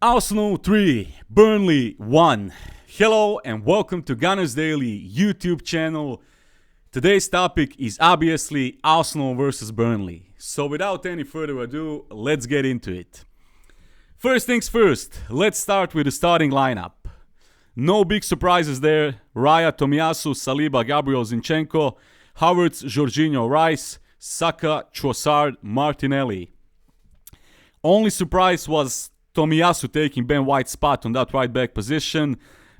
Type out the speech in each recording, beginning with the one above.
Arsenal 3, Burnley 1. Hello and welcome to Gunners Daily YouTube channel. Today's topic is obviously Arsenal versus Burnley. So without any further ado, let's get into it. First things first, let's start with the starting lineup. No big surprises there. Raya, Tomiyasu, Saliba, Gabriel, Zinchenko, Havertz, Jorginho, Rice, Saka, Trossard, Martinelli. Only surprise was Tomiyasu taking Ben White's spot on that right back position,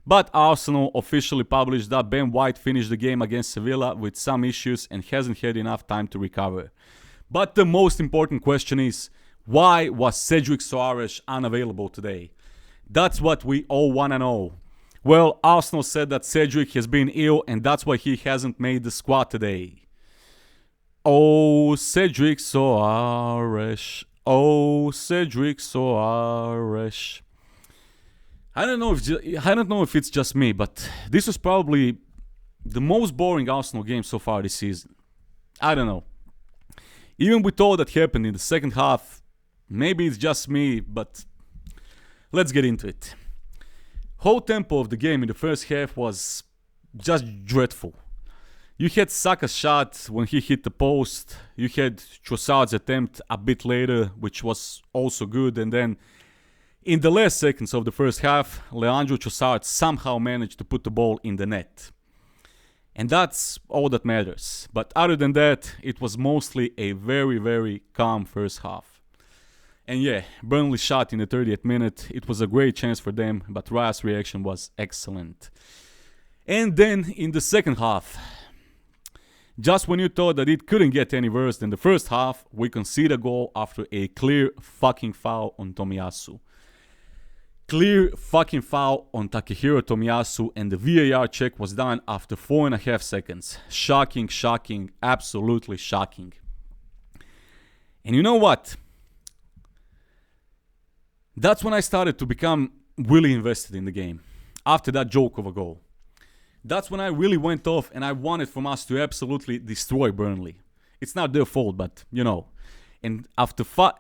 but Arsenal officially published that Ben White finished the game against Sevilla with some issues and hasn't had enough time to recover. But the most important question is, why was Cedric Soares unavailable today? That's what we all want to know. Well, Arsenal said that Cedric has been ill and that's why he hasn't made the squad today. Oh, Cedric Soares. Oh, Cedric Soares. I don't know if it's just me, but this was probably the most boring Arsenal game so far this season. I don't know. Even with all that happened in the second half, maybe it's just me, but let's get into it. Whole tempo of the game in the first half was just dreadful. You had Saka's shot when he hit the post. You had Trossard's attempt a bit later, which was also good. And then in the last seconds of the first half, Leandro Trossard somehow managed to put the ball in the net. And that's all that matters. But other than that, it was mostly a very, very calm first half. And yeah, Burnley shot in the 30th minute. It was a great chance for them, but Raya's reaction was excellent. And then in the second half, just when you thought that it couldn't get any worse than the first half, we conceded a goal after a clear fucking foul on Tomiyasu. Clear fucking foul on Takehiro Tomiyasu, and the VAR check was done after 4.5 seconds. Shocking, shocking, absolutely shocking. And you know what? That's when I started to become really invested in the game. After that joke of a goal. That's when I really went off and I wanted from us to absolutely destroy Burnley. It's not their fault, but you know. And after 5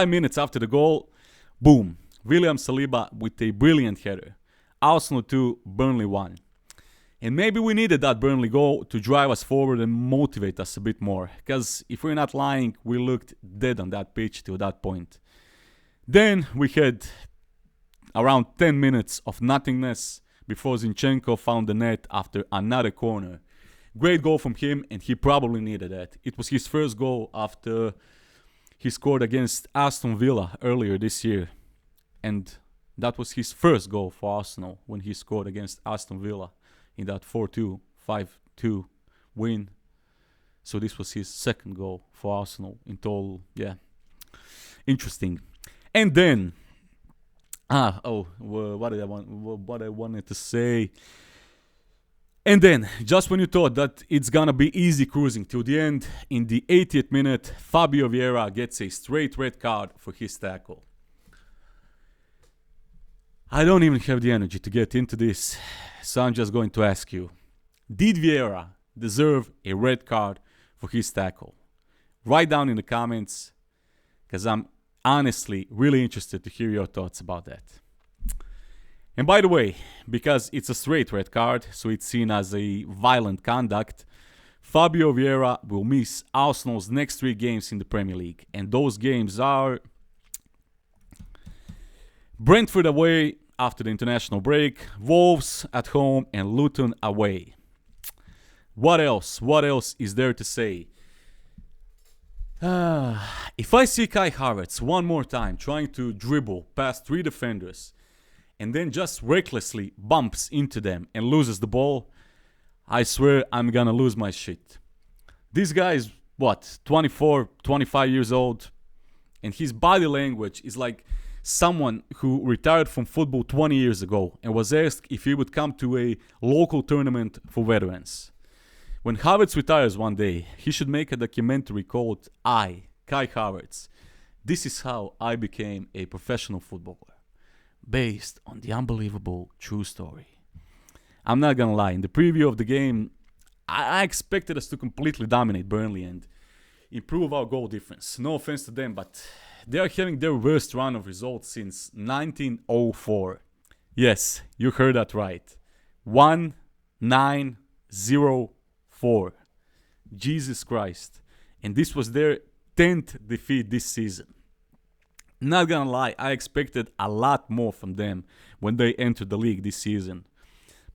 minutes after the goal, boom, William Saliba with a brilliant header. Arsenal 2, Burnley 1. And maybe we needed that Burnley goal to drive us forward and motivate us a bit more. Because if we're not lying, we looked dead on that pitch till that point. Then we had around 10 minutes of nothingness before Zinchenko found the net after another corner. Great goal from him, and he probably needed that. It was his first goal after he scored against Aston Villa earlier this year. And that was his first goal for Arsenal when he scored against Aston Villa in that 4-2, 5-2 win. So this was his second goal for Arsenal in total. Yeah, interesting. And then what I wanted to say. And then, just when you thought that it's gonna be easy cruising till the end, in the 80th minute, Fabio Vieira gets a straight red card for his tackle. I don't even have the energy to get into this, so I'm just going to ask you, did Vieira deserve a red card for his tackle? Write down in the comments, because I'm honestly really interested to hear your thoughts about that. And by the way, because it's a straight red card, so it's seen as a violent conduct, Fabio Vieira will miss Arsenal's next 3 games in the Premier League. And those games are Brentford away after the international break, Wolves at home, and Luton away. What else? What else is there to say? If I see Kai Havertz one more time trying to dribble past 3 defenders and then just recklessly bumps into them and loses the ball, I swear I'm gonna lose my shit. This guy is, 24, 25 years old, and his body language is like someone who retired from football 20 years ago and was asked if he would come to a local tournament for veterans. When Havertz retires one day, he should make a documentary called I, Kai Havertz. This is how I became a professional footballer. Based on the unbelievable true story. I'm not gonna lie, in the preview of the game, I expected us to completely dominate Burnley and improve our goal difference. No offense to them, but they are having their worst run of results since 1904. Yes, you heard that right. 1904. Jesus Christ. And this was their 10th defeat this season. Not gonna lie, I expected a lot more from them when they entered the league this season.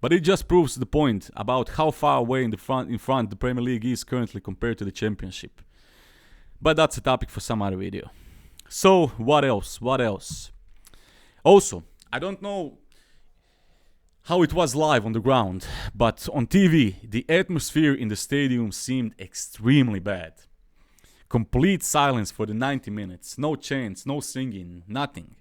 But it just proves the point about how far away in front the Premier League is currently compared to the Championship. But that's a topic for some other video. So, what else? Also, I don't know how it was live on the ground, but on TV, the atmosphere in the stadium seemed extremely bad. Complete silence for the 90 minutes. No chants, no singing, nothing.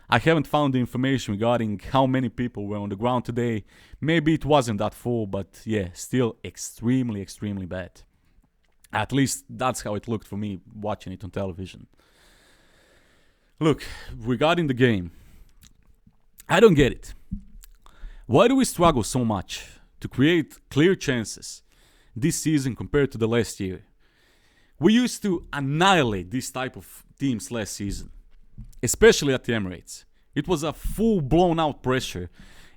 I haven't found the information regarding how many people were on the ground today. Maybe it wasn't that full, but yeah, still extremely bad. At least that's how it looked for me watching it on television. Look, regarding the game, I don't get it. Why do we struggle so much to create clear chances this season compared to the last year? We used to annihilate this type of teams last season, especially at the Emirates. It was a full blown out pressure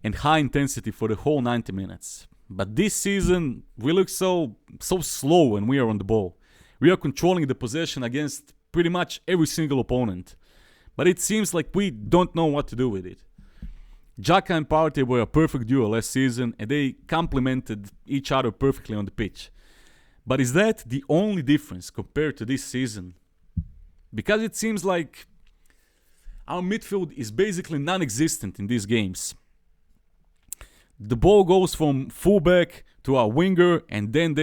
and high intensity for the whole 90 minutes. But this season, we look so slow when we are on the ball. We are controlling the possession against pretty much every single opponent. But it seems like we don't know what to do with it. Xhaka and Partey were a perfect duo last season and they complemented each other perfectly on the pitch. But is that the only difference compared to this season? Because it seems like our midfield is basically non-existent in these games. The ball goes from fullback to our winger and then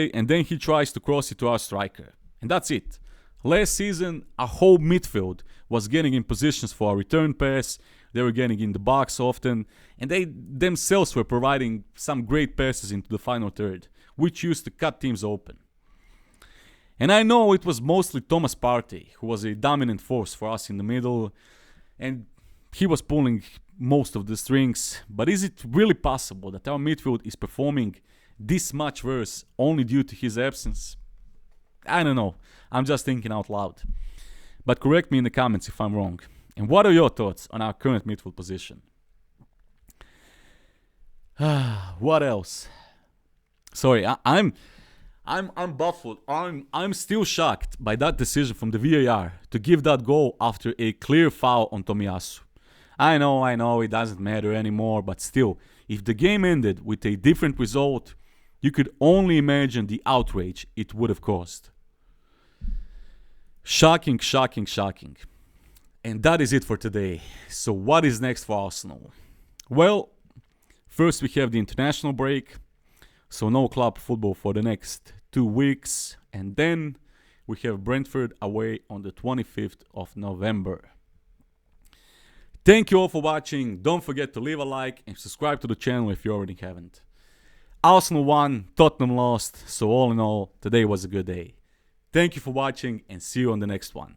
he tries to cross it to our striker. And that's it. Last season, our whole midfield was getting in positions for a return pass. They were getting in the box often. And they themselves were providing some great passes into the final third, which used to cut teams open. And I know it was mostly Thomas Partey who was a dominant force for us in the middle. And he was pulling most of the strings. But is it really possible that our midfield is performing this much worse only due to his absence? I don't know. I'm just thinking out loud. But correct me in the comments if I'm wrong. And what are your thoughts on our current midfield position? What else? Sorry, I'm baffled. I'm still shocked by that decision from the VAR to give that goal after a clear foul on Tomiyasu. I know, it doesn't matter anymore, but still, if the game ended with a different result, you could only imagine the outrage it would have caused. Shocking. And that is it for today. So what is next for Arsenal? Well, first we have the international break, so no club football for the next 2 weeks, and then we have Brentford away on the 25th of November. Thank you all for watching. Don't forget to leave a like and subscribe to the channel if you already haven't. Arsenal won, Tottenham lost, so all in all, today was a good day. Thank you for watching and see you on the next one.